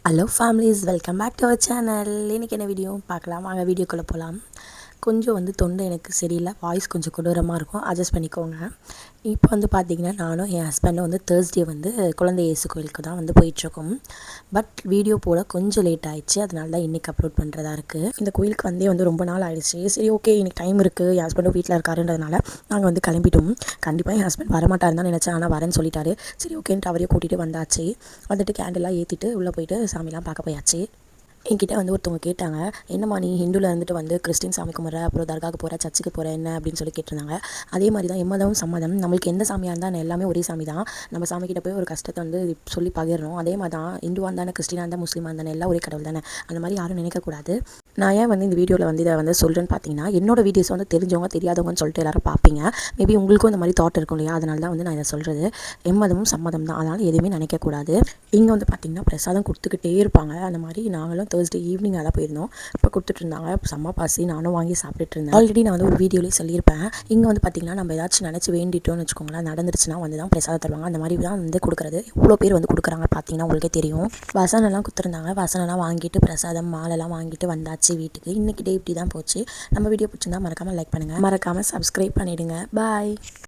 Hello families, welcome back to our channel. இன்றைக்கி என்ன video பார்க்கலாம் வாங்க, வீடியோக்குள்ளே போகலாம். கொஞ்சம் தொண்டை எனக்கு சரியில்லை, வாய்ஸ் கொஞ்சம் கொடூரமாக இருக்கும், அட்ஜஸ்ட் பண்ணிக்கோங்க. இப்போ பார்த்திங்கன்னா நானும் என் ஹஸ்பண்டும் தேர்ஸ்டே குழந்தை இயேசு கோயிலுக்கு தான் போயிட்டுருக்கோம். பட் வீடியோ போட கொஞ்சம் லேட் ஆகிடுச்சு, அதனால தான் இன்றைக்கி அப்லோட் பண்ணுறதா இருக்குது. இந்த கோயிலுக்கு ரொம்ப நாள் ஆகிடுச்சு. சரி, ஓகே, இன்றைக்கி டைம் இருக்குது, என் ஹஸ்பண்டும் வீட்டில் இருக்காருன்றதுனால நாங்கள் கிளம்பிட்டோம். கண்டிப்பாக என் ஹஸ்பண்ட் வரமாட்டாருன்னு தான் நினச்சேன், ஆனால் வரேன்னு சொல்லிட்டாரு. சரி, ஓகேன்ட்டு அவரையும் கூட்டிகிட்டு வந்தாச்சு. கேண்டெல்லாம் ஏற்றிட்டு உள்ளே போயிட்டு சாமிலாம் பார்க்க போயாச்சு. என்கிட்ட ஒருத்தவங்க கேட்டாங்க, என்னம்மா நீ ஹிந்துவில் கிறிஸ்டின் சாமி கும்பிட்ற, அப்புறம் தர்காவுக்கு போகிற, சர்ச்சுக்கு போகிற என்ன அப்படின்னு சொல்லி கேட்டிருந்தாங்க. அதே மாதிரி தான் எம்மதம் சம்மதம், நம்மளுக்கு எந்த சாமியாக இருந்தால் எல்லாமே ஒரே சாமி தான். நம்ம சாமிக்கிட்ட போய் ஒரு கஷ்டத்தை சொல்லி பகிர்றோம். அதே மாதிரி தான் இந்துவாக இருந்தானே, கிறிஸ்டினாக இருந்தால், முஸ்லீமாக இருந்தானே, எல்லாம் ஒரே கடவுள் தானே. அந்த மாதிரி யாரும் நினைக்கக்கூடாது. நான் ஏன் இந்த வீடியோவில் இதை சொல்கிறேன்னு பார்த்தீங்கன்னா, என்னோட வீடியோஸ் தெரிஞ்சவங்க தெரியாதவங்கன்னு சொல்லிட்டு எல்லாரும் பார்ப்பீங்க. மேபி உங்களுக்கும் இந்த மாதிரி தாட் இருக்கும் இல்லையா, அதனால தான் நான் இதை சொல்கிறது. எம்மதமும் சம்மதம் தான், அதனால் எதுவுமே நினைக்கக்கூடாது. இங்கே பார்த்தீங்கன்னா பிரசாதம் கொடுத்துக்கிட்டே இருப்பாங்க. அந்த மாதிரி நாங்களும் தேர்ஸ்டே ஈவினிங் தான் போயிருந்தோம். இப்போ கொடுத்துட்டு இருந்தாங்க, செம்ம பசி, நானும் வாங்கி சாப்பிட்டுட்டு இருந்தேன். ஆல்ரெடி நான் ஒரு வீடியோலேயே சொல்லியிருப்பேன். இங்கே பார்த்தீங்கன்னா நம்ம ஏதாச்சும் நினச்சி வேண்டிட்டோம்னு வச்சுக்கோங்களேன், நடந்துருச்சுன்னா தான் பிரசாதம் தருவாங்க. அந்த மாதிரி தான் கொடுக்குறது. இவ்வளோ பேர் கொடுக்குறாங்க பார்த்தீங்கன்னா உங்களுக்கே தெரியும். வசனெல்லாம் கொடுத்துருந்தாங்க, வசனெல்லாம் வாங்கிட்டு பிரசாதம் மாலைலாம் வாங்கிட்டு வந்தாச்சு வீட்டுக்கு. இன்றைக்கி டே இப்படி தான் போச்சு. நம்ம வீடியோ பிடிச்சிருந்தா மறக்காமல் லைக் பண்ணுங்கள், மறக்காமல் சப்ஸ்கிரைப் பண்ணிவிடுங்க. பாய்.